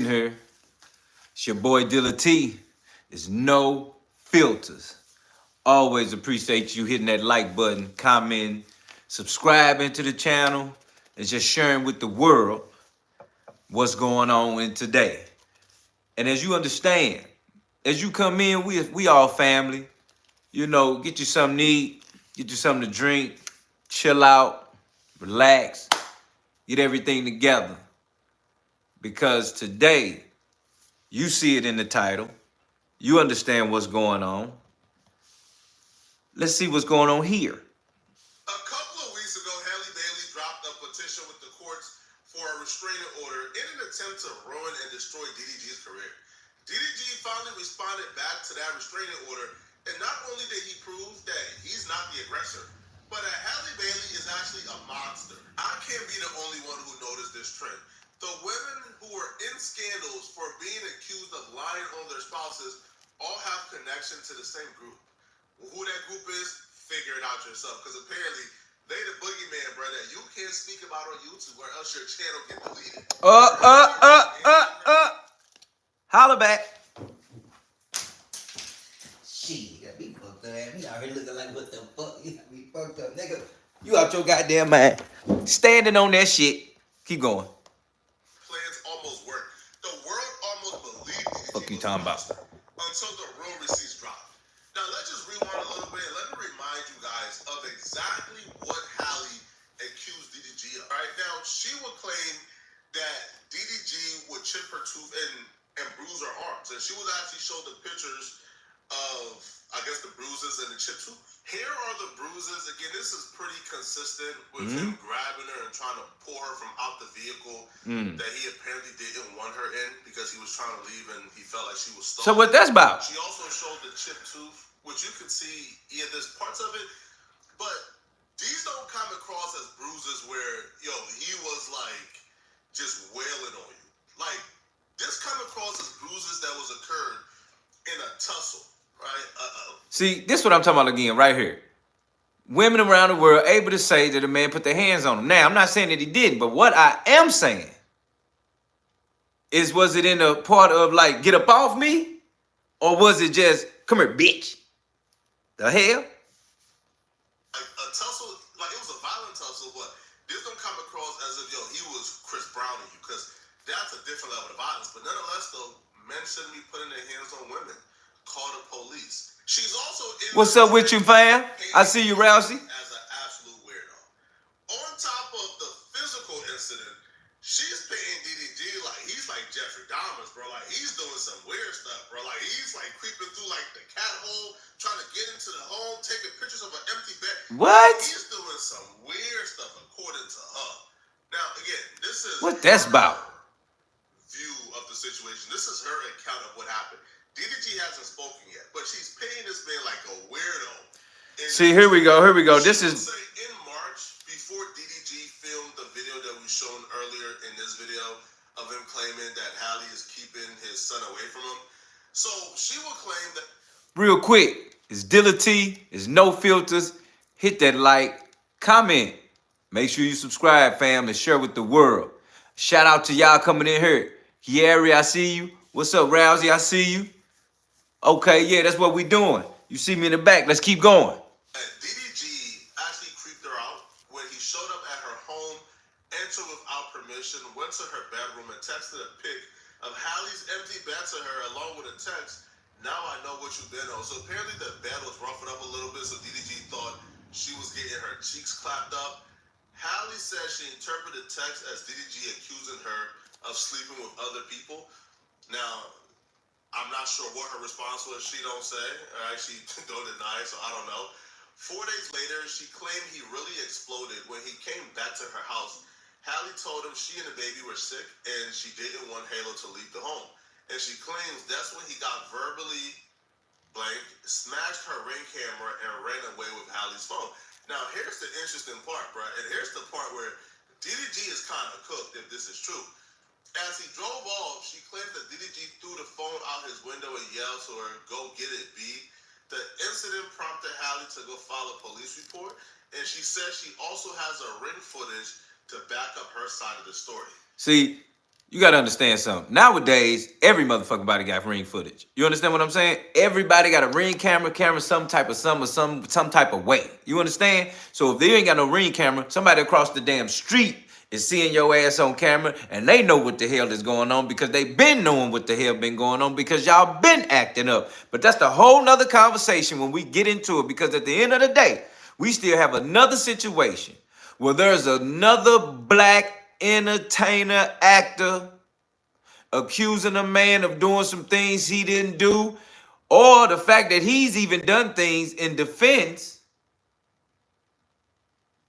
Here, it's your boy Deala T. It's no filters. Always appreciate you hitting that like button, commenting, subscribing to the channel, and just sharing with the world what's going on in today. And as you understand, as you come in, we all family. You know, get you something to eat, get you something to drink, chill out, relax, get everything together. Because today, you see it in the title. You understand what's going on. Let's see what's going on here. A couple of weeks ago, Halle Bailey dropped a petition with the courts for a restraining order in an attempt to ruin and destroy DDG's career. DDG finally responded back to that restraining order, and not only did he prove that he's not the aggressor, but that Halle Bailey is actually a monster. I can't be the only one who noticed this trend. The women who are in scandals for being accused of lying on their spouses all have connection to the same group. Who that group is, figure it out yourself. Because apparently, they the boogeyman, bro, that you can't speak about on YouTube or else your channel get deleted. Holla back. Shit, you got me fucked up, man. Me out here looking like, what the fuck? You got me fucked up, nigga. You out your goddamn mind. Standing on that shit. Keep going. Plans almost worked. The world almost believed DDG Fuck you was talking a about? monster until the real receipts dropped. Now, let's just rewind a little bit and let me remind you guys of exactly what Halle accused DDG of. All right, now, she would claim that DDG would chip her tooth and bruise her arms. And she would actually show the pictures of, I guess, the bruises and the chipped tooth. Here are the bruises. Again, this is pretty consistent with him grabbing her and trying to pull her from out the vehicle that he apparently didn't want her in because he was trying to leave and he felt like she was stolen. So what that's about? She also showed the chipped tooth, which you can see, yeah, there's parts of it, but these don't come across as bruises where, yo, he was like just wailing on you. Like, this come across as bruises that was occurred in a tussle, right? See, this is what I'm talking about again, right here. Women around the world able to say that a man put their hands on him. Now, I'm not saying that he didn't, but what I am saying is, was it in a part of like, get up off me? Or was it just, come here, bitch? The hell? A tussle, like it was a violent tussle, but this don't come across as if, yo, he was Chris Brown in you, because that's a different level of violence. But nonetheless, though, men shouldn't be putting their hands on women. Call the police. She's also in. What's up with you, fam? I see you, Rousey. As an absolute weirdo. On top of the physical incident, she's paying DDG like he's like Jeffrey Dahmer's, bro. Like he's doing some weird stuff, bro. Like he's like creeping through like the cat hole, trying to get into the home, taking pictures of an empty bed. What? He's doing some weird stuff according to her. Now, again, this is what that's about. View of the situation. This is her account of what happened. DDG hasn't spoken yet, but she's paying this man like a weirdo. See, here we go. Here we go. This is in March, before DDG filmed the video that we shown earlier in this video of him claiming that Halle is keeping his son away from him. So she will claim that. Real quick, it's Deala T. It's no filters. Hit that like, comment. Make sure you subscribe, fam, and share with the world. Shout out to y'all coming in here. Kieri, I see you. What's up, Rousey? I see you. Okay, yeah, that's what we doing. You see me in the back. Let's keep going. DDG actually creeped her out when he showed up at her home, entered without permission, went to her bedroom and texted a pic of Halle's empty bed to her along with a text, "Now I know what you've been on." So apparently the bed was ruffled up a little bit, so DDG thought she was getting her cheeks clapped up. Halle said she interpreted the text as DDG accusing her of sleeping with other people. Now, I'm not sure what her response was. She don't say. She don't deny it, so I don't know. 4 days later, she claimed he really exploded when he came back to her house. Halle told him she and the baby were sick and she didn't want Halo to leave the home. And she claims that's when he got verbally blank, smashed her Ring camera, and ran away with Halle's phone. Now, here's the interesting part, bro. And here's the part where DDG is kind of cooked if this is true. As he drove off, she claimed that DDG threw the phone out his window and yelled to her, "Go get it, B." The incident prompted Halle to go file a police report, and she says she also has a Ring footage to back up her side of the story. See, You got to understand something. Nowadays, every motherfucking body got ring footage. You understand what I'm saying? Everybody got a ring camera, some type of some type of way. You understand? So if they ain't got no ring camera, somebody across the damn street is seeing your ass on camera, and they know what the hell is going on because they been knowing what the hell been going on because y'all been acting up. But that's the whole nother conversation when we get into it, because at the end of the day, we still have another situation where there's another black entertainer, actor accusing a man of doing some things he didn't do, or the fact that he's even done things in defense,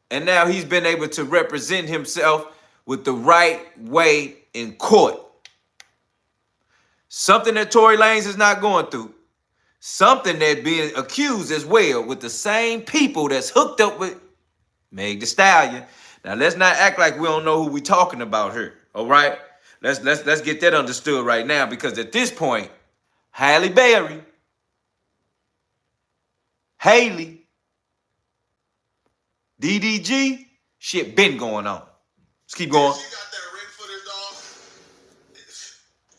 and now he's been able to represent himself with the right way in court. Something that Tory Lanez is not going through. Something that being accused as well with the same people that's hooked up with Meg Thee Stallion. Now let's not act like we don't know who we talking about here. All right, let's get that understood right now, because at this point, Halle Berry, Haley, DDG, shit been going on. Let's keep going. She got that ring footage, dog.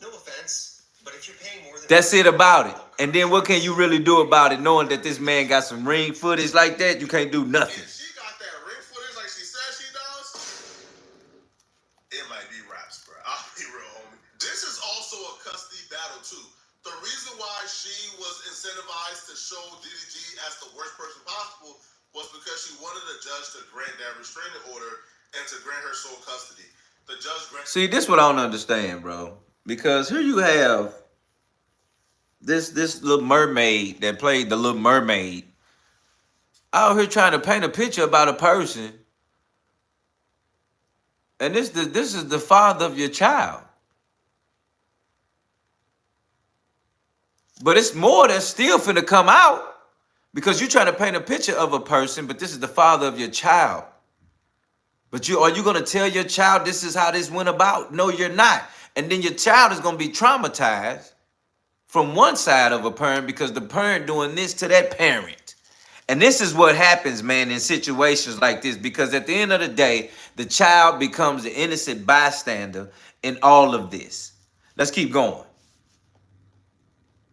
No offense, but if you're paying more than That's it about it. And then what can you really do about it, knowing that this man got some ring footage like that? You can't do nothing. If she got that ring footage like she says she does, it might be raps, bro. I'll be real, homie. This is also a custody battle, too. The reason why she was incentivized to show DDG as the worst person possible was because she wanted a judge to grant that restraining order and to grant her sole custody. The judge granted. See, this what I don't understand, bro. Because here you have this little mermaid that played the Little Mermaid out here trying to paint a picture about a person, and this is the father of your child. But it's more that's still finna come out, because you're trying to paint a picture of a person, but this is the father of your child. But are you gonna tell your child this is how this went about? No, you're not. And then your child is gonna be traumatized from one side of a parent because the parent doing this to that parent. And this is what happens, man, in situations like this, because at the end of the day, the child becomes the innocent bystander in all of this. Let's keep going.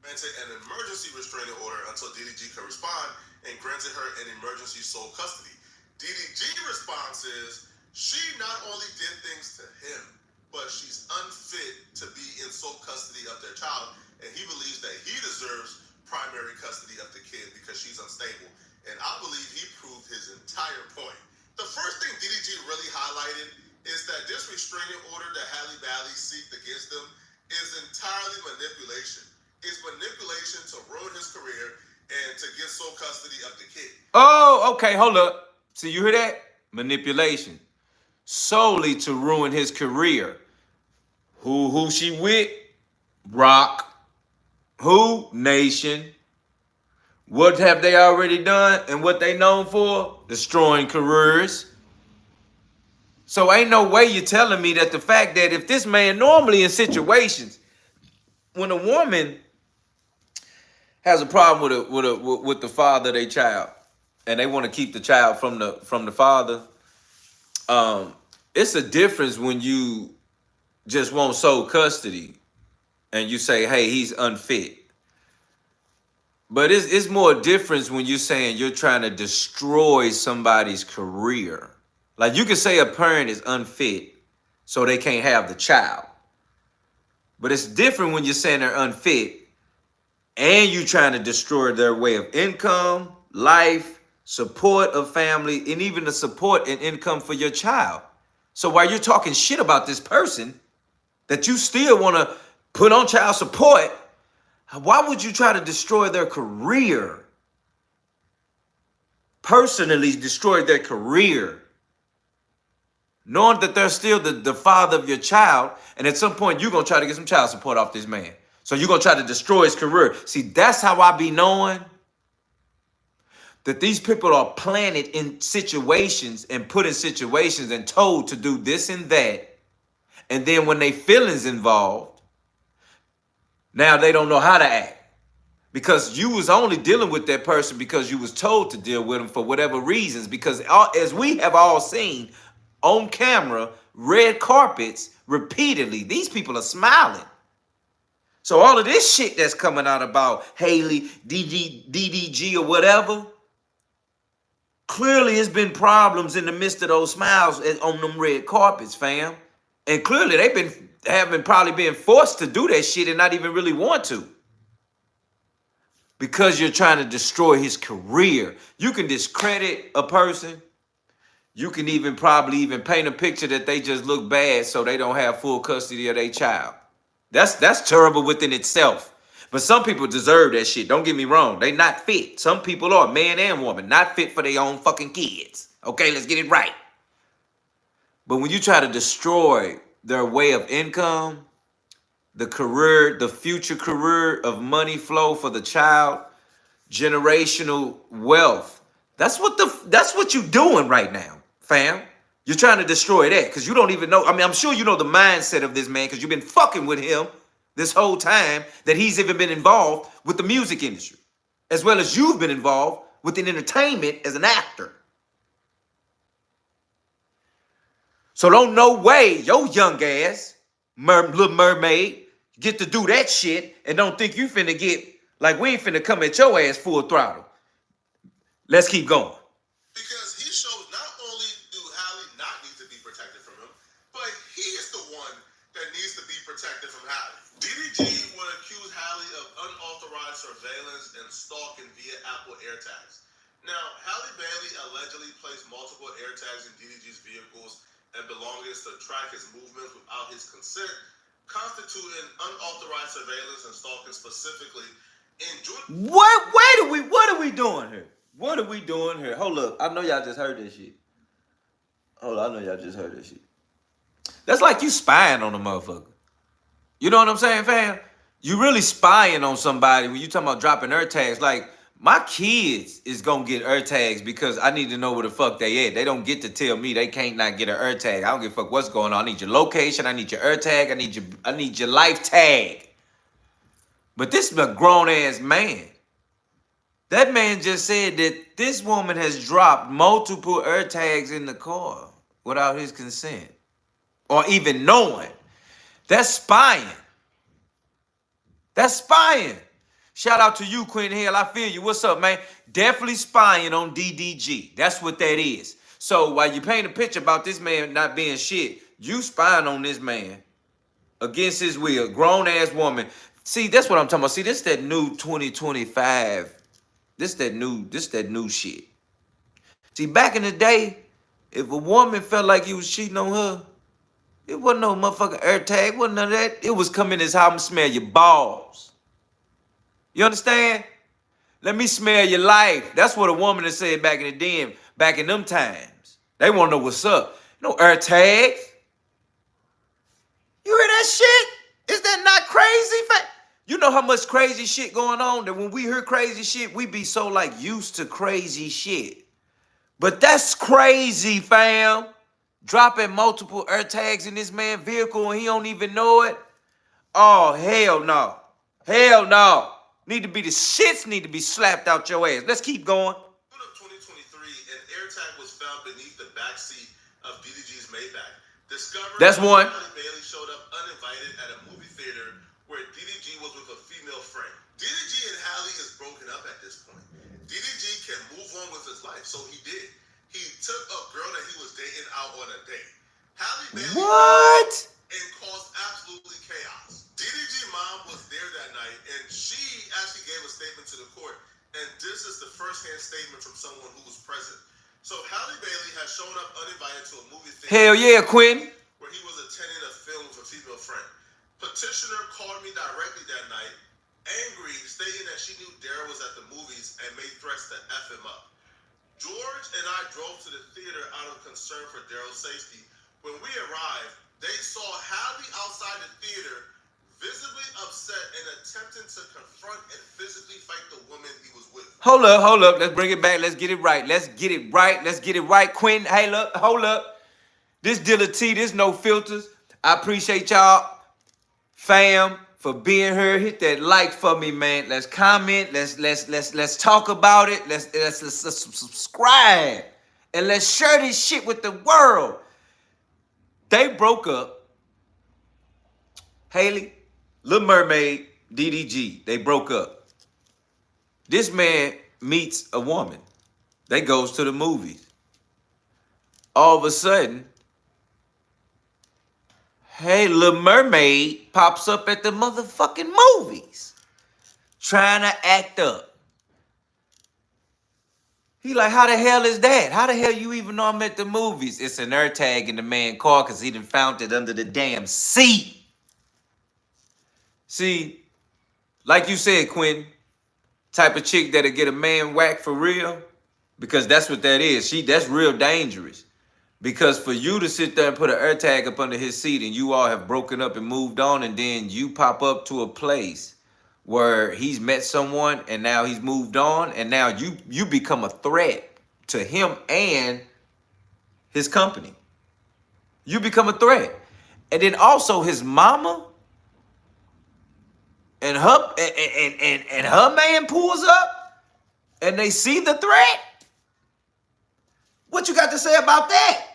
Granted an emergency restraining order until DDG could respond, and granted her an emergency sole custody. DDG response is she not only did things to him, but she's unfit to be in sole custody of their child, and he believes that he deserves primary custody of the kid because she's unstable. And I believe he proved his entire point. The first thing DDG really highlighted is that this restraining order that Halle Berry seeked against him is entirely manipulation. It's manipulation to ruin his career and to get sole custody of the kid. Oh, okay, hold up. See, you hear that? Manipulation. Solely to ruin his career. Who she with? Rock. Who? Nation. What have they already done and what they known for? Destroying careers. So ain't no way you're telling me that the fact that if this man normally in situations, when a woman has a problem with the father of their child, and they want to keep the child from the father, it's a difference when you just want sole custody and you say, hey, he's unfit. But it's more difference when you're saying you're trying to destroy somebody's career. Like, you can say a parent is unfit so they can't have the child. But it's different when you're saying they're unfit and you trying to destroy their way of income, life, support of family, and even the support and income for your child. So while you're talking shit about this person that you still want to put on child support, why would you try to destroy their career? Personally destroy their career, knowing that they're still the father of your child, and at some point you're going to try to get some child support off this man. So you're going to try to destroy his career. See, that's how I be knowing that these people are planted in situations and put in situations and told to do this and that. And then when they feelings involved, now they don't know how to act. Because you was only dealing with that person because you was told to deal with them for whatever reasons. Because as we have all seen on camera, red carpets repeatedly. These people are smiling. So all of this shit that's coming out about Haley, DDG, or whatever, clearly it's been problems in the midst of those smiles on them red carpets, fam. And clearly they've been probably been forced to do that shit and not even really want to. Because you're trying to destroy his career. You can discredit a person. You can even probably paint a picture that they just look bad so they don't have full custody of their child. That's terrible within itself. But some people deserve that shit. Don't get me wrong. They not fit. Some people are, man and woman, not fit for their own fucking kids. Okay, let's get it right. But when you try to destroy their way of income, the career, the future career of money flow for the child, generational wealth, that's what you doing right now, fam. You're trying to destroy that because you don't even know. I mean, I'm sure you know the mindset of this man because you've been fucking with him this whole time that he's even been involved with the music industry, as well as you've been involved within entertainment as an actor. So don't no way your young ass, little mermaid, get to do that shit and don't think you finna get, like we ain't finna come at your ass full throttle. Let's keep going. Because he shows not only do Halle not need to be protected from him, but he is the one that needs to be protected from Halle. DDG would accuse Halle of unauthorized surveillance and stalking via Apple AirTags. Now, Halle Bailey allegedly placed multiple AirTags in DDG's vehicles and belongings to track his movements without his consent, constituting unauthorized surveillance and stalking specifically in June. What are we doing here? What are we doing here? Hold up. I know y'all just heard this shit. Hold up. I know y'all just heard this shit. That's like you spying on a motherfucker. You know what I'm saying, fam? You really spying on somebody when you talking about dropping AirTags. Like, my kids is gonna get AirTags because I need to know where the fuck they at. They don't get to tell me they can't not get an AirTag. I don't give a fuck what's going on. I need your location. I need your AirTag. I need your life tag. But this is a grown-ass man. That man just said that this woman has dropped multiple AirTags in the car without his consent or even knowing. That's spying. That's spying. Shout out to you, Queen Hill. I feel you. What's up, man? Definitely spying on DDG. That's what that is. So while you paint a picture about this man not being shit, you spying on this man against his will. Grown-ass woman. See, that's what I'm talking about. See, this that new 2025. This that new shit. See, back in the day, if a woman felt like you was cheating on her, it wasn't no motherfucking AirTag, wasn't none of that. It was coming as how I'm smell your balls. You understand? Let me smell your life. That's what a woman had said back in the day, back in them times. They want to know what's up. No AirTags. You hear that shit? Is that not crazy? You know how much crazy shit going on that when we hear crazy shit, we be so like used to crazy shit. But that's crazy, fam. Dropping multiple AirTags in this man's vehicle and he don't even know it. Oh, hell no. Hell no. The shits need to be slapped out your ass. Let's keep going. June of 2023, an AirTag was found beneath the backseat of DDG's Maybach. Discovered That's one. Halle Bailey showed up uninvited at a movie theater where DDG was with a female friend. DDG and Halle is broken up at this point. DDG can move on with his life, so he did. He took a girl that he was dating out on a date. Halle Bailey What? and caused absolutely chaos. DDG mom was there that night, and she actually gave a statement to the court. And this is the first-hand statement from someone who was present. So Halle Bailey has shown up uninvited to a movie theater. Hell yeah, Quinn. Where he was attending a film with a female friend. Petitioner called me directly that night, angry, stating that she knew Daryl was at the movies and made threats to F him up. George and I drove to the theater out of concern for Daryl's safety. When we arrived, they saw Halle outside the theater, visibly upset and attempting to confront and physically fight the woman he was with. Hold up. Let's bring it back. Let's get it right. Let's get it right. Quinn, hey, look, hold up. This Deala T, this no filters. I appreciate y'all, fam, for being here. Hit that like for me, man. Let's comment. Let's talk about it. Let's subscribe. And let's share this shit with the world. They broke up. Haley, Little Mermaid, DDG, they broke up. This man meets a woman. They goes to the movies. All of a sudden, hey, Little Mermaid pops up at the motherfucking movies, trying to act up. He like, how the hell is that? How the hell you even know I'm at the movies? It's an air tag in the man car because he done found it under the damn seat. See, like you said, Quentin, type of chick that'll get a man whacked for real, because that's what that is. That's real dangerous. Because for you to sit there and put an air tag up under his seat and you all have broken up and moved on, and then you pop up to a place where he's met someone and now he's moved on, and now you become a threat to him and his company. You become a threat. And then also his mama and her man pulls up and they see the threat. What you got to say about that?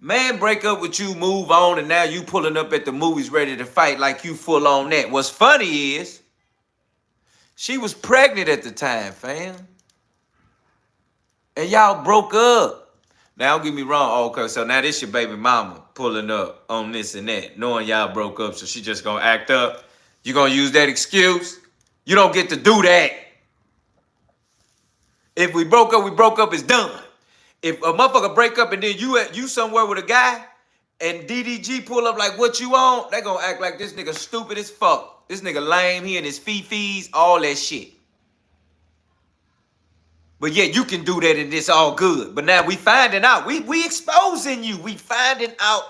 Man, break up with you, move on, and now you pulling up at the movies ready to fight like you full on that. What's funny is she was pregnant at the time, fam. And y'all broke up. Now, don't get me wrong. Okay, so now this your baby mama pulling up on this and that, knowing y'all broke up, so she just gonna act up. You gonna use that excuse? You don't get to do that. If we broke up, it's done. If a motherfucker break up and then you somewhere with a guy and DDG pull up like what you on, they gonna act like this nigga stupid as fuck. This nigga lame, he and his fee-fees, all that shit. But yeah, you can do that and it's all good. But now we finding out. We exposing you. We finding out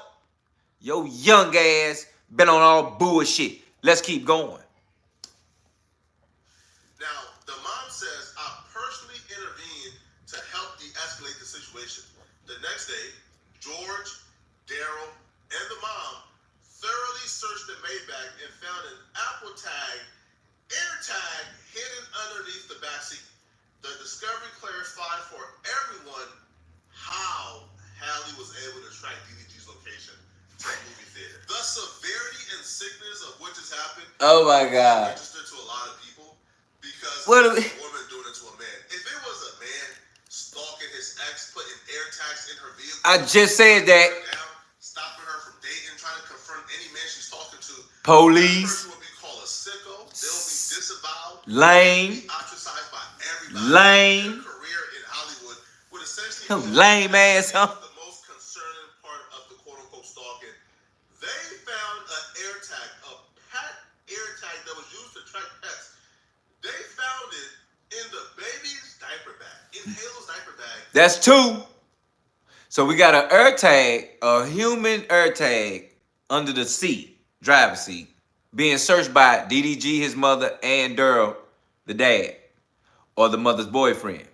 your young ass been on all bullshit. Let's keep going. Now, the mom says, I personally intervened to help de-escalate the situation. The next day, George, Daryl, and the mom thoroughly searched the Maybach and found an Apple tag, air tag, hidden underneath the backseat. The discovery clarified for everyone how Halle was able to track DDG's location to the movie theater. The severity and sickness of which has happened. Oh my God. Registered to a lot of people because What of a woman doing it to a man. If it was a man stalking his ex, putting air tags in her vehicle, I just said that. down, stopping her from dating, trying to confront any man she's talking to. Police. That person would be called a sicko. They'll be disavowed. Lame. Be ostracized by everybody. Lame. Their career in Hollywood would essentially Lame ass, huh? the most concerning part of the quote-unquote stalking. They found an air tag, a pet air tag that was used to track pets. They found it in the baby's diaper bag, in Halo's diaper bag. That's two. So we got an air tag, a human air tag under the seat, driver's seat, being searched by DDG, his mother, and Daryl, the dad, or the mother's boyfriend.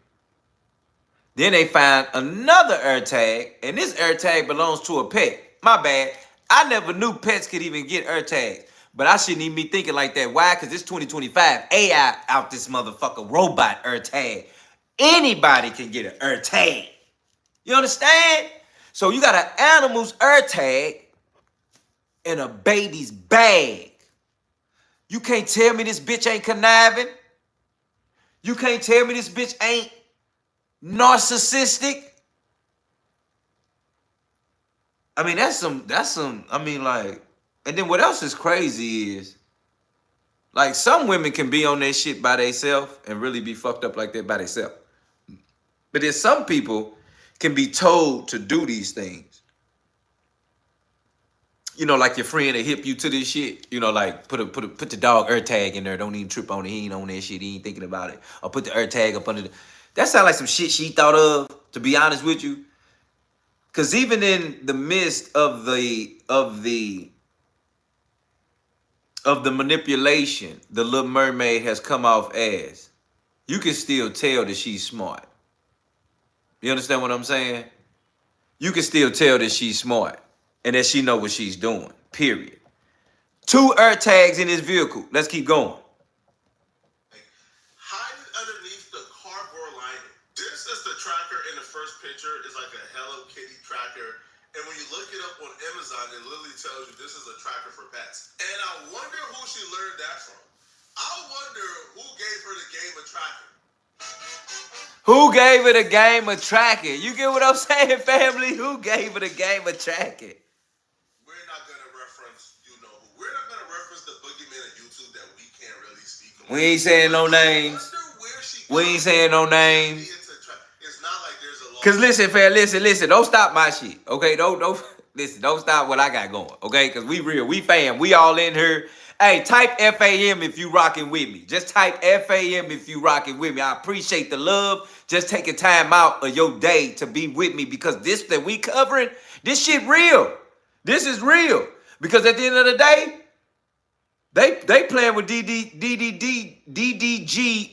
Then they find another air tag, and this air tag belongs to a pet. My bad. I never knew pets could even get air tags. But I shouldn't even be thinking like that. Why? Because it's 2025. AI out this motherfucker robot air tag. Anybody can get an air tag. You understand? So you got an animal's air tag in a baby's bag. You can't tell me this bitch ain't conniving. You can't tell me this bitch ain't narcissistic. I mean, that's some, I mean, like, and then what else is crazy is, like, some women can be on their shit by themselves and really be fucked up like that by themselves. But then some people can be told to do these things. You know, like your friend that hip you to this shit. You know, like put the dog air tag in there. Don't even trip on it. He ain't on that shit. He ain't thinking about it. Or put the air tag up under the. That sounds like some shit she thought of. To be honest with you, because even in the midst of the manipulation, the Little Mermaid has come off as, you can still tell that she's smart. You understand what I'm saying? You can still tell that she's smart and that she know what she's doing, period. 2 air tags in his vehicle. Let's keep going. Hiding underneath the cardboard lining. This is the tracker in the first picture. It's like a Hello Kitty tracker. And when you look it up on Amazon, it literally tells you this is a tracker for pets. And I wonder who she learned that from. I wonder who gave her the game of tracking. Who gave her the game of tracking? You get what I'm saying, family? Who gave her the game of tracking? We're not going to reference, you know who. We're not going to reference the boogeyman of YouTube that we can't really speak on. We ain't saying no names. We ain't saying no names. It's not like there's a law. Cause listen, fam, listen. Don't stop my shit, okay? Don't listen. Don't stop what I got going, okay? Cause we real, we fam, we all in here. Hey, type FAM if you rocking with me. Just type FAM if you rocking with me. I appreciate the love. Just taking time out of your day to be with me because this that we covering, this shit real. This is real. Because at the end of the day, they playing with DDG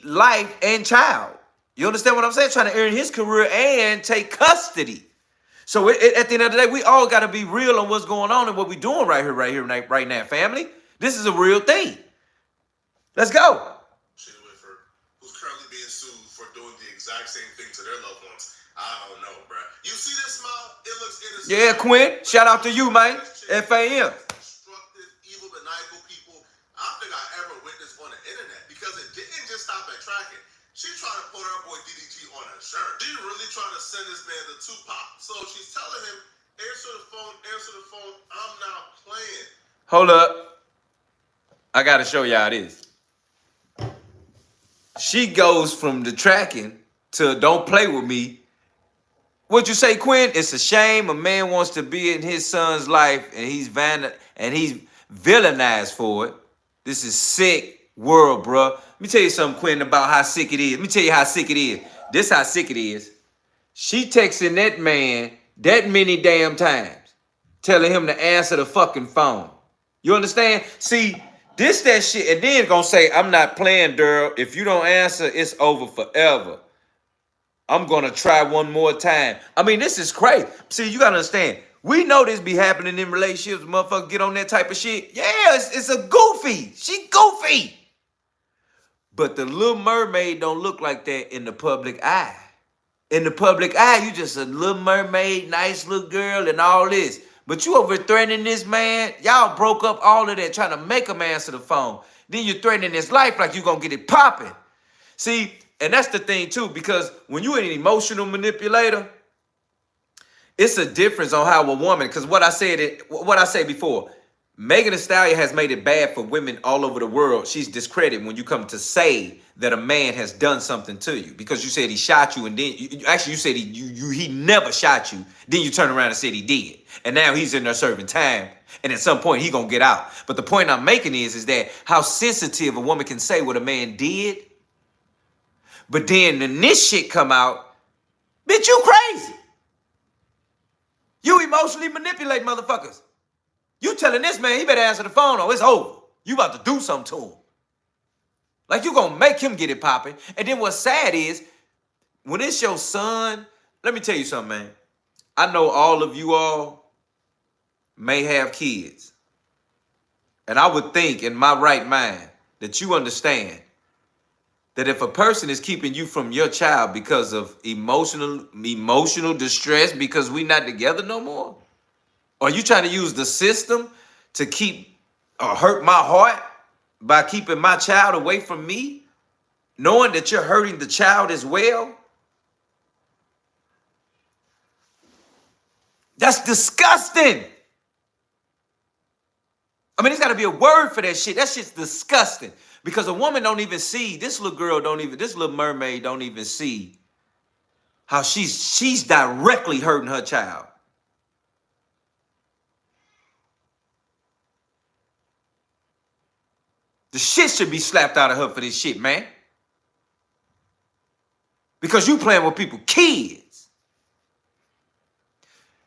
life and child. You understand what I'm saying? Trying to earn his career and take custody. So at the end of the day, we all got to be real on what's going on and what we doing right here, right now, family. This is a real thing. Let's go. Who's currently being sued for doing the exact same thing to their loved ones. I don't know, bro. You see this smile? It looks innocent. Yeah, Quinn. Shout out to you, man. FAM. Destructive, evil, maniacal people I don't think I ever witnessed on the internet because it didn't just stop at tracking. She tried to put her boy DDG on a shirt. She really trying to send this man to Tupac. So she's telling him, answer the phone, I'm not playing. Hold up. I got to show y'all this. She goes from the tracking to don't play with me. What'd you say, Quinn? It's a shame a man wants to be in his son's life and he's villainized for it. This is sick world, bro. Let me tell you something, Quinn, about how sick it is. Let me tell you how sick it is. This how sick it is. She texting that man that many damn times, telling him to answer the fucking phone. You understand? See, this that shit, and then gonna say, I'm not playing, girl. If you don't answer, it's over forever. I'm gonna try one more time. I mean, this is crazy. See, you gotta understand. We know this be happening in relationships. Motherfuckers get on that type of shit. Yeah, it's a goofy. She goofy. But the Little Mermaid don't look like that in the public eye. In the public eye, you just a little mermaid, nice little girl and all this. But you over threatening this man. Y'all broke up all of that trying to make him answer the phone. Then you're threatening his life like you're going to get it popping. See, and that's the thing too, because when you're an emotional manipulator, it's a difference on how a woman, because what I said before, Megan Thee Stallion has made it bad for women all over the world. She's discredited when you come to say that a man has done something to you because you said he shot you and then you said he never shot you. Then you turn around and said he did. And now he's in there serving time. And at some point he gonna get out. But the point I'm making is that how sensitive a woman can say what a man did. But then when this shit come out, bitch, you crazy. You emotionally manipulate motherfuckers. You telling this man he better answer the phone or it's over. You about to do something to him. Like you gonna make him get it popping. And then what's sad is, when it's your son, let me tell you something, man. I know all of you all may have kids. And I would think in my right mind that you understand that if a person is keeping you from your child because of emotional distress because we not together no more, or you trying to use the system to keep or hurt my heart by keeping my child away from me, knowing that you're hurting the child as well, that's disgusting. I mean, there's got to be a word for that shit. That shit's disgusting. Because a woman don't even see, this little girl this little mermaid don't even see how she's directly hurting her child. The shit should be slapped out of her for this shit, man. Because you playing with people's kids.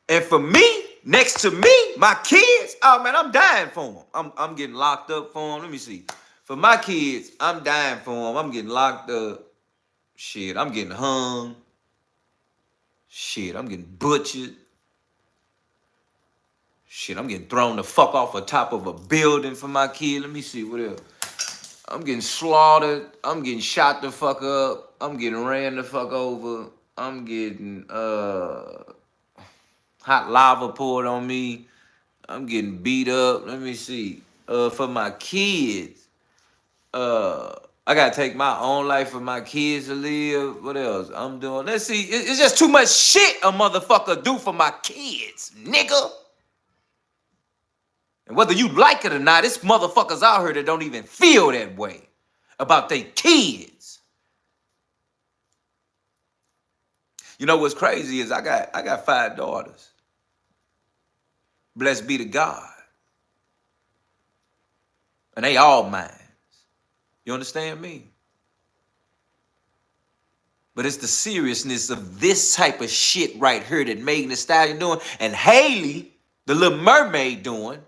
And for me, next to me, my kids, oh man, I'm dying for them. I'm getting locked up for them. Let me see. For my kids, I'm dying for them. I'm getting locked up. Shit, I'm getting hung. Shit, I'm getting butchered. Shit, I'm getting thrown the fuck off the top of a building for my kid. Let me see, what else? I'm getting slaughtered. I'm getting shot the fuck up. I'm getting ran the fuck over. I'm getting, hot lava poured on me. I'm getting beat up. Let me see. For my kids, I gotta take my own life for my kids to live. What else I'm doing? Let's see. It's just too much shit a motherfucker do for my kids, nigga. And whether you like it or not, it's motherfuckers out here that don't even feel that way about their kids. You know what's crazy is I got 5 daughters. Blessed be to God. And they all mine. You understand me? But it's the seriousness of this type of shit right here that Megan Thee Stallion doing and Haley, the Little Mermaid, doing,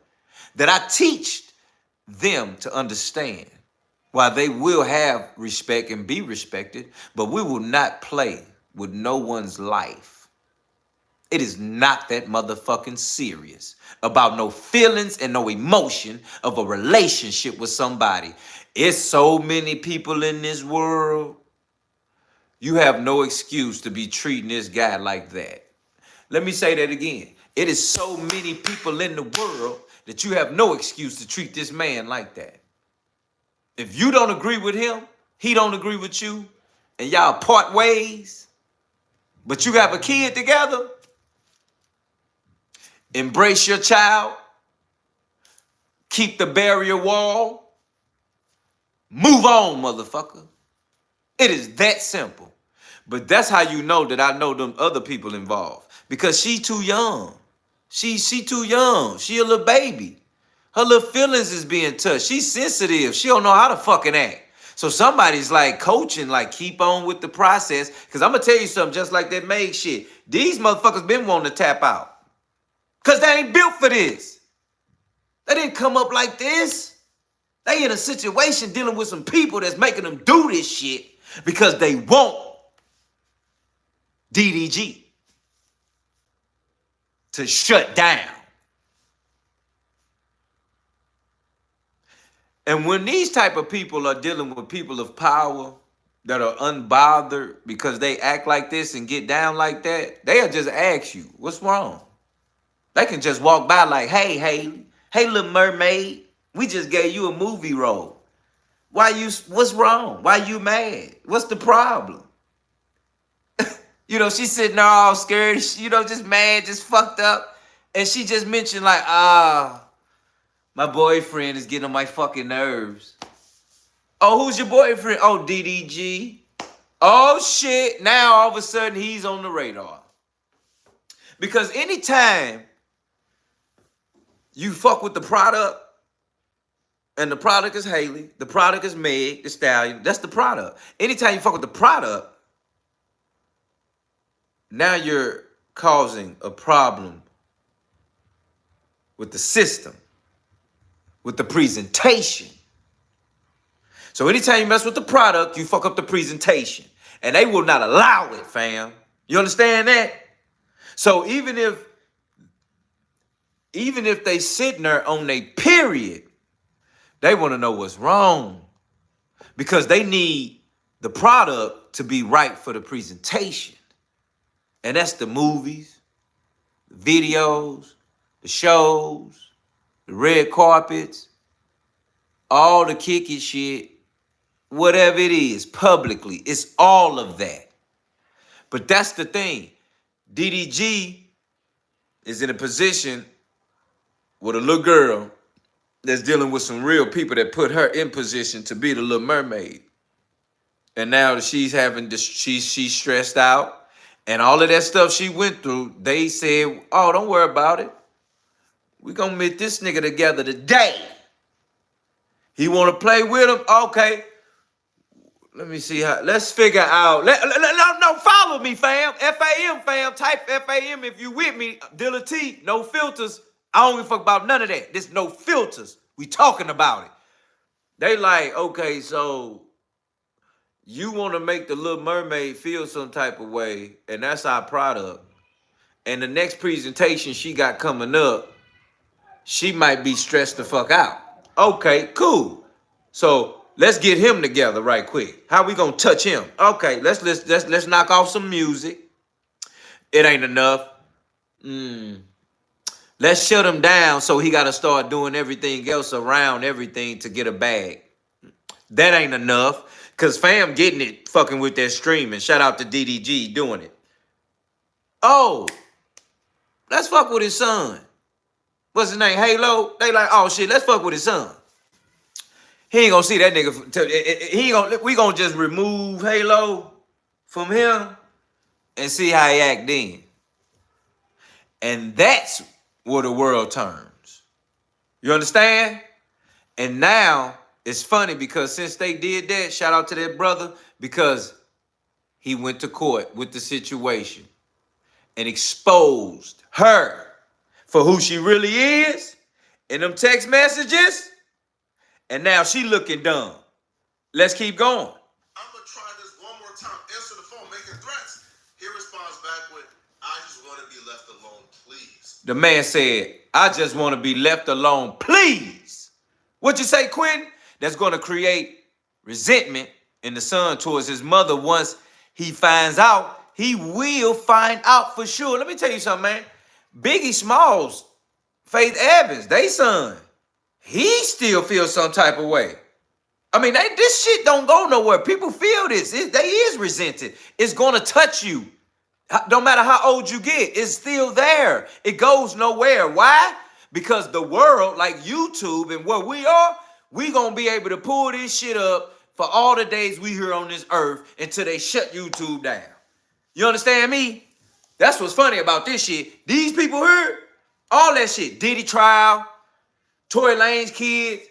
that I teach them to understand. While they will have respect and be respected, but we will not play with no one's life. It is not that motherfucking serious about no feelings and no emotion of a relationship with somebody. It's so many people in this world. You have no excuse to be treating this guy like that. Let me say that again. It is so many people in the world that you have no excuse to treat this man like that. If you don't agree with him, he don't agree with you, and y'all part ways, but you have a kid together, embrace your child, keep the barrier wall, move on, motherfucker. It is that simple. But that's how you know that I know them other people involved, because she too young. She too young. She a little baby. Her little feelings is being touched. She's sensitive. She don't know how to fucking act. So somebody's like coaching, like keep on with the process. Because I'm going to tell you something just like that Meg shit. These motherfuckers been wanting to tap out. Because they ain't built for this. They didn't come up like this. They in a situation dealing with some people that's making them do this shit because they want DDG to shut down. And when these type of people are dealing with people of power that are unbothered because they act like this and get down like that, they'll just ask you, what's wrong? They can just walk by like, hey, Haley, hey, Little Mermaid, we just gave you a movie role. What's wrong? Why you mad? What's the problem? She's sitting there all scared, just mad, just fucked up. And she just mentioned like, my boyfriend is getting on my fucking nerves. Oh, who's your boyfriend? Oh, DDG. Oh, shit. Now, all of a sudden, he's on the radar. Because anytime you fuck with the product, and the product is Haley, the product is Meg, the Stallion, that's the product. Anytime you fuck with the product, now you're causing a problem with the system, with the presentation. So anytime you mess with the product, you fuck up the presentation. And they will not allow it, fam. You understand that? So even if they sitting there on their period, they want to know what's wrong. Because they need the product to be right for the presentation. And that's the movies, the videos, the shows, the red carpets, all the kicky shit, whatever it is, publicly. It's all of that. But that's the thing. DDG is in a position with a little girl that's dealing with some real people that put her in position to be the Little Mermaid. And now that she's having this, she's stressed out. And all of that stuff she went through, they said, oh, don't worry about it. We're going to meet this nigga together today. He want to play with him? Okay. Let me see how. Let's figure out. No, follow me, fam. FAM, fam. Type FAM if you with me. Deala T, no filters. I don't give a fuck about none of that. There's no filters. We talking about it. They like, okay, so you want to make the Little Mermaid feel some type of way, and that's our product. And the next presentation she got coming up, she might be stressed the fuck out. Okay, cool. So let's get him together right quick. How we gonna touch him? Okay, let's knock off some music. It ain't enough. Let's shut him down so he got to start doing everything else around everything to get a bag. That ain't enough. Because fam getting it fucking with that streaming. Shout out to DDG doing it. Oh, let's fuck with his son. What's his name? Halo? They like, oh shit, let's fuck with his son. He ain't gonna see that nigga. He ain't gonna. We gonna just remove Halo from him and see how he act then. And that's where the world turns. You understand? And now it's funny because since they did that, shout out to that brother, because he went to court with the situation and exposed her for who she really is in them text messages. And now she looking dumb. Let's keep going. I'm gonna try this one more time. Answer the phone, making threats. He responds back with, I just want to be left alone, please. The man said, I just want to be left alone, please. What you say, Quentin? That's going to create resentment in the son towards his mother. Once he finds out, he will find out for sure. Let me tell you something, man. Biggie Smalls, Faith Evans, they son, he still feels some type of way. I mean, this shit don't go nowhere. People feel this. They is resented. It's going to touch you. No matter how old you get, it's still there. It goes nowhere. Why? Because the world, like YouTube and where we are, we going to be able to pull this shit up for all the days we here on this earth until they shut YouTube down. You understand me? That's what's funny about this shit. These people here, all that shit. Diddy trial, Tory Lanez kids,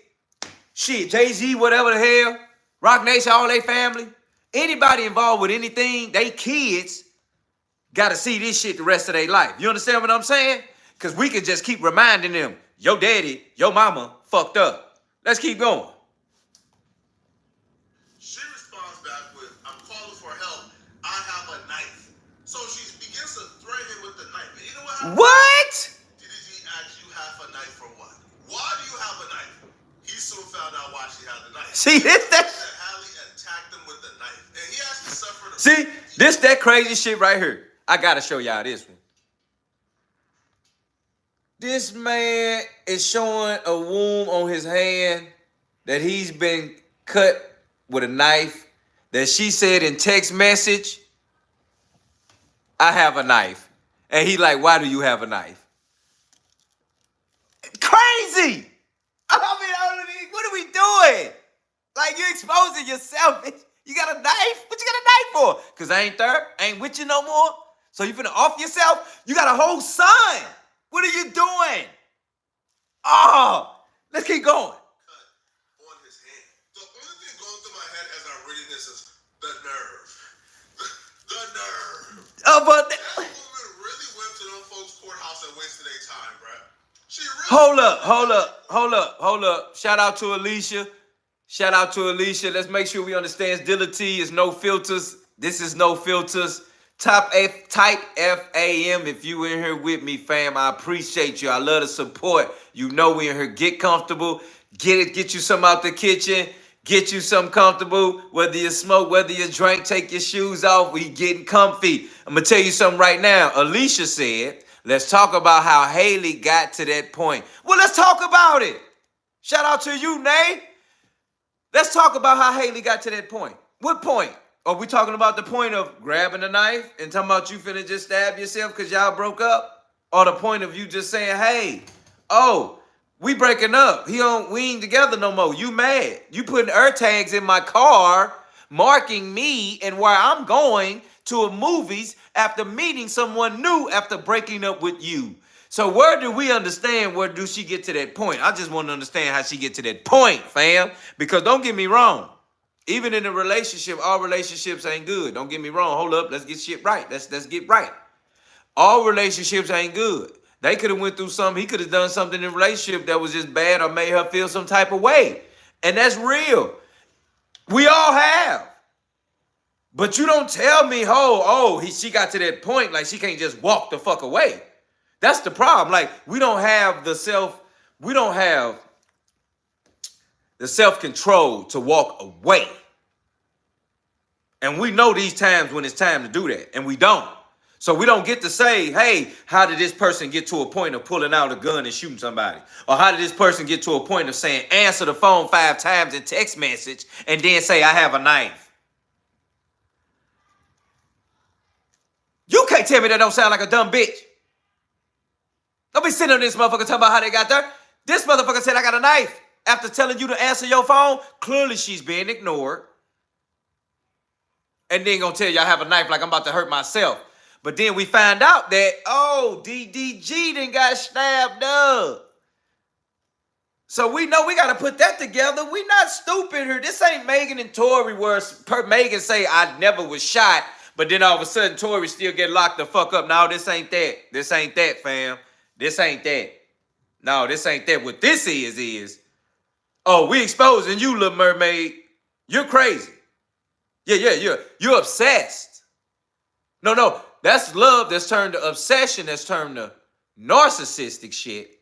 shit, Jay-Z, whatever the hell, ROCNATION, all they family. Anybody involved with anything, they kids got to see this shit the rest of their life. You understand what I'm saying? Because we can just keep reminding them, your daddy, your mama fucked up. Let's keep going. She responds back with, I'm calling for help. I have a knife. So she begins to threaten him with the knife. And you know what happened? What? DDG asked, you have a knife for what? Why do you have a knife? He soon found out why she had the knife. See, this that. Halle attacked him with the knife. And he actually suffered a... See, this that crazy shit right here. I gotta show y'all this one. This man is showing a wound on his hand that he's been cut with a knife that she said in text message, I have a knife. And he like, why do you have a knife? Crazy! I mean, what are we doing? Like, you're exposing yourself. You got a knife? What you got a knife for? Because I ain't there. I ain't with you no more. So you finna off yourself? You got a whole son. What are you doing? Oh, let's keep going. On his hand. The only thing going through my head as I'm reading this is the nerve. The nerve. Oh, but that woman really went to them folks' courthouse and wasted their time, bruh. She really hold up. Shout out to Alicia. Let's make sure we understand Deala T is no filters. This is no filters. Type FAM if you in here with me, fam. I appreciate you. I love the support. You know we in here. Get comfortable. Get you some out the kitchen. Get you some comfortable. Whether you smoke, whether you drink, take your shoes off. We getting comfy. I'm going to tell you something right now. Alicia said, let's talk about how Haley got to that point. Well, let's talk about it. Shout out to you, Nay. Let's talk about how Haley got to that point. What point? Are we talking about the point of grabbing a knife and talking about you finna just stab yourself because y'all broke up? Or the point of you just saying, hey, we breaking up. We ain't together no more. You mad. You putting air tags in my car, marking me and where I'm going to a movies after meeting someone new after breaking up with you. So where do we understand, where do she get to that point? I just want to understand how she get to that point, fam. Because don't get me wrong. Even in a relationship, all relationships ain't good. Don't get me wrong. Hold up. Let's get shit right. Let's get right. All relationships ain't good. They could have went through something. He could have done something in a relationship that was just bad or made her feel some type of way. And that's real. We all have. But you don't tell me, she got to that point like she can't just walk the fuck away. That's the problem. Like, we don't have the self-control to walk away. And we know these times when it's time to do that, and we don't. So we don't get to say, hey, how did this person get to a point of pulling out a gun and shooting somebody? Or how did this person get to a point of saying, answer the phone 5 times in text message and then say, I have a knife? You can't tell me that don't sound like a dumb bitch. Don't be sitting on this motherfucker talking about how they got there. This motherfucker said, I got a knife. After telling you to answer your phone, clearly she's being ignored. And then gonna tell you I have a knife like I'm about to hurt myself. But then we find out that, oh, DDG done got stabbed up. So we know we got to put that together. We not stupid here. This ain't Megan and Tory where Megan say, I never was shot. But then all of a sudden, Tory still get locked the fuck up. No, this ain't that. This ain't that, fam. This ain't that. No, this ain't that. What this is, oh, we exposing you, Little Mermaid. You're crazy. Yeah. You're obsessed. No. That's love that's turned to obsession, that's turned to narcissistic shit.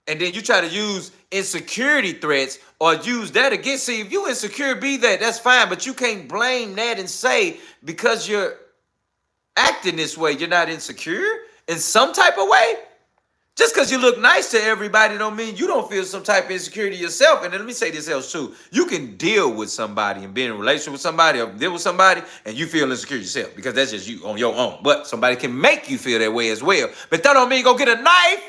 And then you try to use insecurity threats or use that against. See, if you insecure, be that. That's fine. But you can't blame that and say because you're acting this way, you're not insecure in some type of way. Just because you look nice to everybody don't mean you don't feel some type of insecurity yourself. And then let me say this else too. You can deal with somebody and be in a relationship with somebody or deal with somebody and you feel insecure yourself because that's just you on your own. But somebody can make you feel that way as well. But that don't mean go get a knife.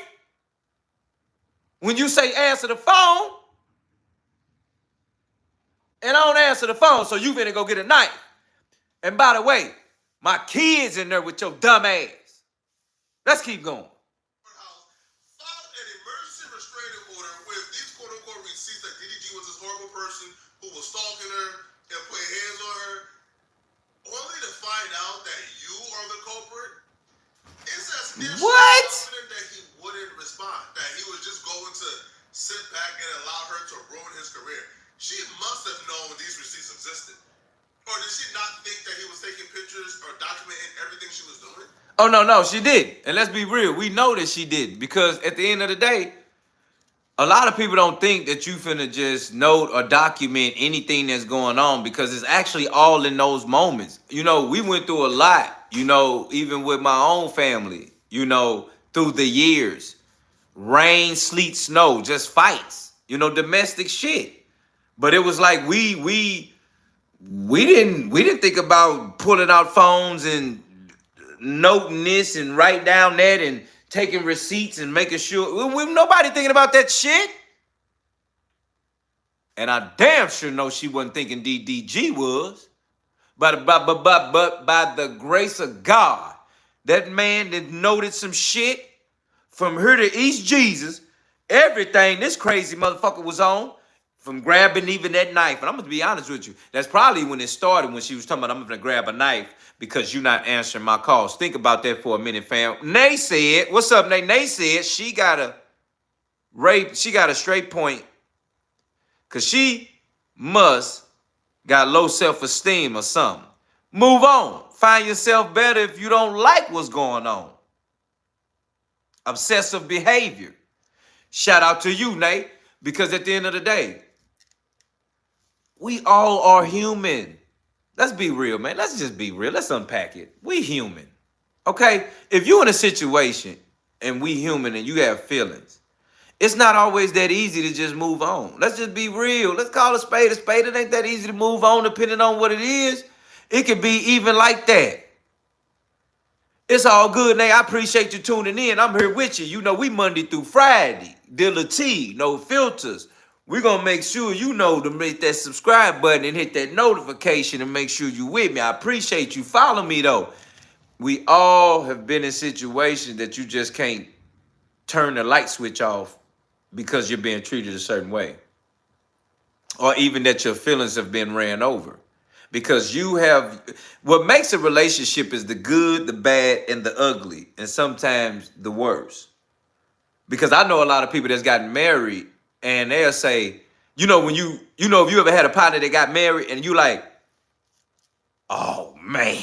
When you say answer the phone and I don't answer the phone, so you finna go get a knife. And by the way, my kid's in there with your dumb ass. Let's keep going. Who was stalking her and putting hands on her, only to find out that you are the culprit. It's as if what? That he wouldn't respond, that he was just going to sit back and allow her to ruin his career. She must have known these receipts existed. Or did she not think that he was taking pictures or documenting everything she was doing? Oh, no, she did. And let's be real. We know that she did because at the end of the day, a lot of people don't think that you finna just note or document anything that's going on because it's actually all in those moments. You know, we went through a lot, you know, even with my own family, you know, through the years. Rain, sleet, snow, just fights, you know, domestic shit. But it was like we didn't think about pulling out phones and noting this and write down that and taking receipts and making sure. Nobody thinking about that shit. And I damn sure know she wasn't thinking DDG was. But by the grace of God, that man that noted some shit from her to East Jesus, everything this crazy motherfucker was on, from grabbing even that knife. And I'm going to be honest with you. That's probably when it started, when she was talking about, I'm going to grab a knife because you're not answering my calls. Think about that for a minute, fam. Nay said, what's up, Nay? Nay said she got a straight point because she must got low self-esteem or something. Move on. Find yourself better if you don't like what's going on. Obsessive behavior. Shout out to you, Nate, because at the end of the day, we all are human. Let's be real, man. Let's just be real. Let's unpack it. We human. Okay? If you're in a situation and we human and you have feelings, it's not always that easy to just move on. Let's just be real. Let's call a spade a spade. It ain't that easy to move on depending on what it is. It could be even like that. It's all good, Nate. I appreciate you tuning in. I'm here with you. You know, we Monday through Friday. Deala T, no filters. We're going to make sure you know to hit that subscribe button and hit that notification and make sure you with me. I appreciate you. Follow me, though. We all have been in situations that you just can't turn the light switch off because you're being treated a certain way. Or even that your feelings have been ran over. Because you have, what makes a relationship is the good, the bad, and the ugly. And sometimes the worst. Because I know a lot of people that's gotten married and they'll say, you know, when if you ever had a partner that got married and you like, oh man,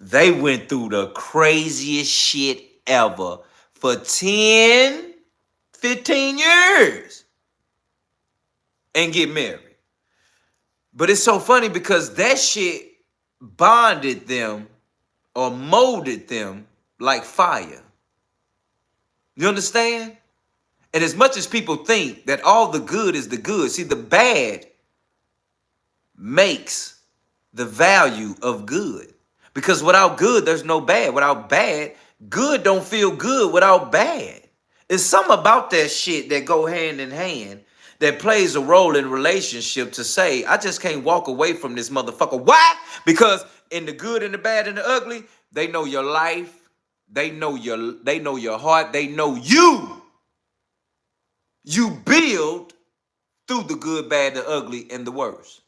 they went through the craziest shit ever for 10, 15 years and get married. But it's so funny because that shit bonded them or molded them like fire. You understand? And as much as people think that all the good is the good, see, the bad makes the value of good. Because without good, there's no bad. Without bad, good don't feel good without bad. It's something about that shit that go hand in hand that plays a role in relationship to say, I just can't walk away from this motherfucker. Why? Because in the good and the bad and the ugly, they know your life, they know your heart, they know you. You build through the good, bad, the ugly, and the worst.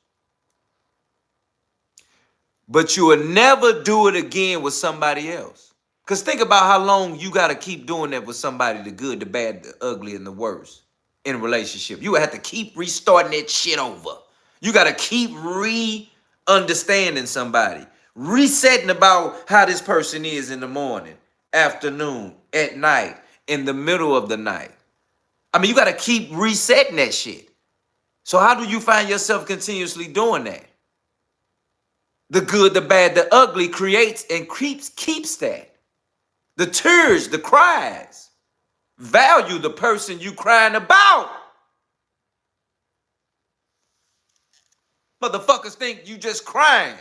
But you will never do it again with somebody else. Because think about how long you got to keep doing that with somebody, the good, the bad, the ugly, and the worst in a relationship. You will have to keep restarting that shit over. You got to keep understanding somebody, resetting about how this person is in the morning, afternoon, at night, in the middle of the night. I mean, you got to keep resetting that shit. So how do you find yourself continuously doing that? The good, the bad, the ugly creates and keeps that. The tears, the cries. Value the person you crying about. Motherfuckers think you just crying.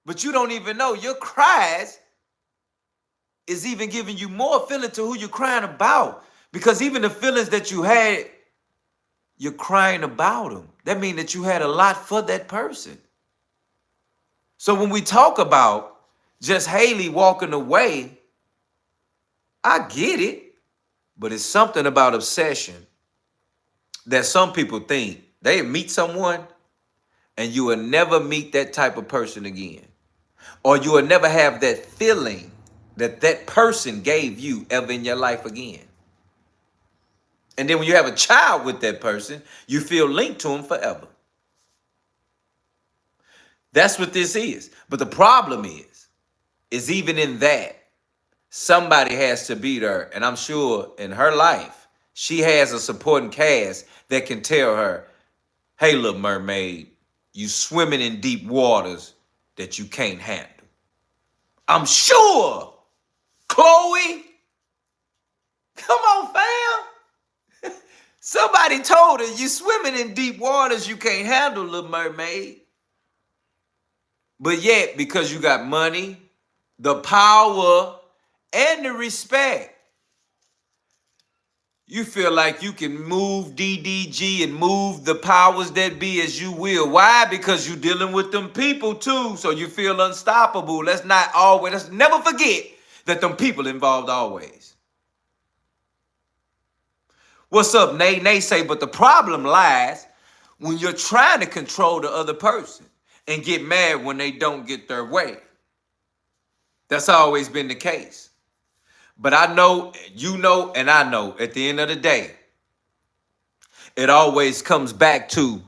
But you don't even know your cries is even giving you more feeling to who you're crying about. Because even the feelings that you had, you're crying about them. That means that you had a lot for that person. So when we talk about just Haley walking away, I get it, but it's something about obsession that some people think they meet someone and you will never meet that type of person again. Or you will never have that feeling that that person gave you ever in your life again. And then when you have a child with that person, you feel linked to him forever. That's what this is. But the problem is even in that, somebody has to be there. And I'm sure in her life, she has a supporting cast that can tell her, hey, little mermaid, you swimming in deep waters that you can't handle. I'm sure, Chloe. Come on, fam. Somebody told her, you swimming in deep waters you can't handle, little mermaid. But yet, because you got money, the power, and the respect, you feel like you can move DDG and move the powers that be as you will. Why? Because you're dealing with them people too, so you feel unstoppable. Let's never forget that them people involved always. What's up, Nay? Nay say, but the problem lies when you're trying to control the other person and get mad when they don't get their way. That's always been the case. But I know, you know, and I know at the end of the day, it always comes back to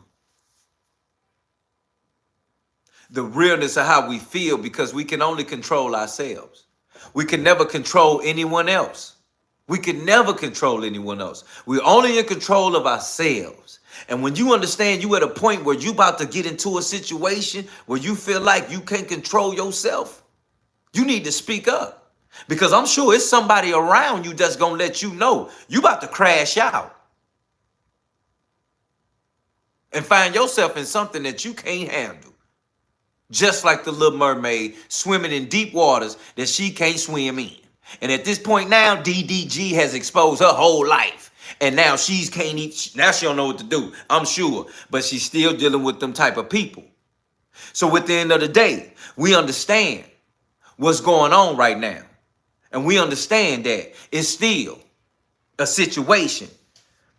the realness of how we feel, because we can only control ourselves. We can never control anyone else. We can never control anyone else. We're only in control of ourselves. And when you understand you at a point where you about to get into a situation where you feel like you can't control yourself, you need to speak up. Because I'm sure it's somebody around you that's going to let you know you about to crash out and find yourself in something that you can't handle. Just like the little mermaid swimming in deep waters that she can't swim in. And at this point now, DDG has exposed her whole life. And now she don't know what to do, I'm sure. But she's still dealing with them type of people. So at the end of the day, we understand what's going on right now. And we understand that it's still a situation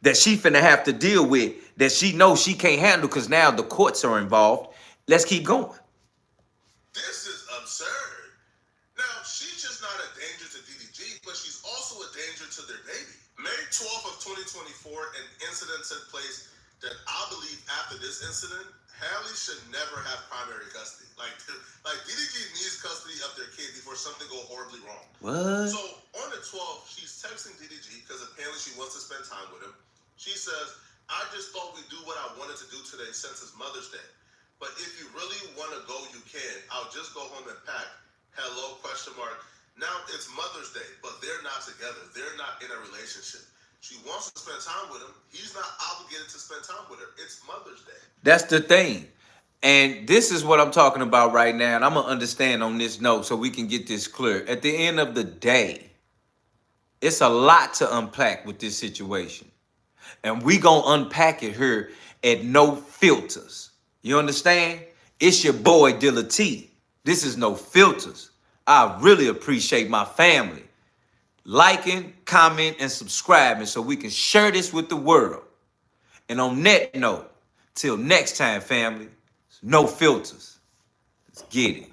that she finna have to deal with that she knows she can't handle because now the courts are involved. Let's keep going. This is absurd. Now, she's just not a danger to DDG, but she's also a danger to their baby. May 12th of 2024, an incident took place that I believe after this incident, Halle should never have primary custody. Like DDG needs custody of their kid before something go horribly wrong. What? So on the 12th, she's texting DDG because apparently she wants to spend time with him. She says, I just thought we'd do what I wanted to do today since it's Mother's Day. But if you really want to go, you can. I'll just go home and pack. Hello, question mark. Now it's Mother's Day, but they're not together. They're not in a relationship. She wants to spend time with him. He's not obligated to spend time with her. It's Mother's Day. That's the thing. And this is what I'm talking about right now. And I'm going to understand on this note so we can get this clear. At the end of the day, it's a lot to unpack with this situation. And we going to unpack it here at No Filters. You understand? It's your boy Deala T. This is No Filters. I really appreciate my family liking, comment, and subscribing so we can share this with the world. And on that note, till next time, family, No Filters. Let's get it.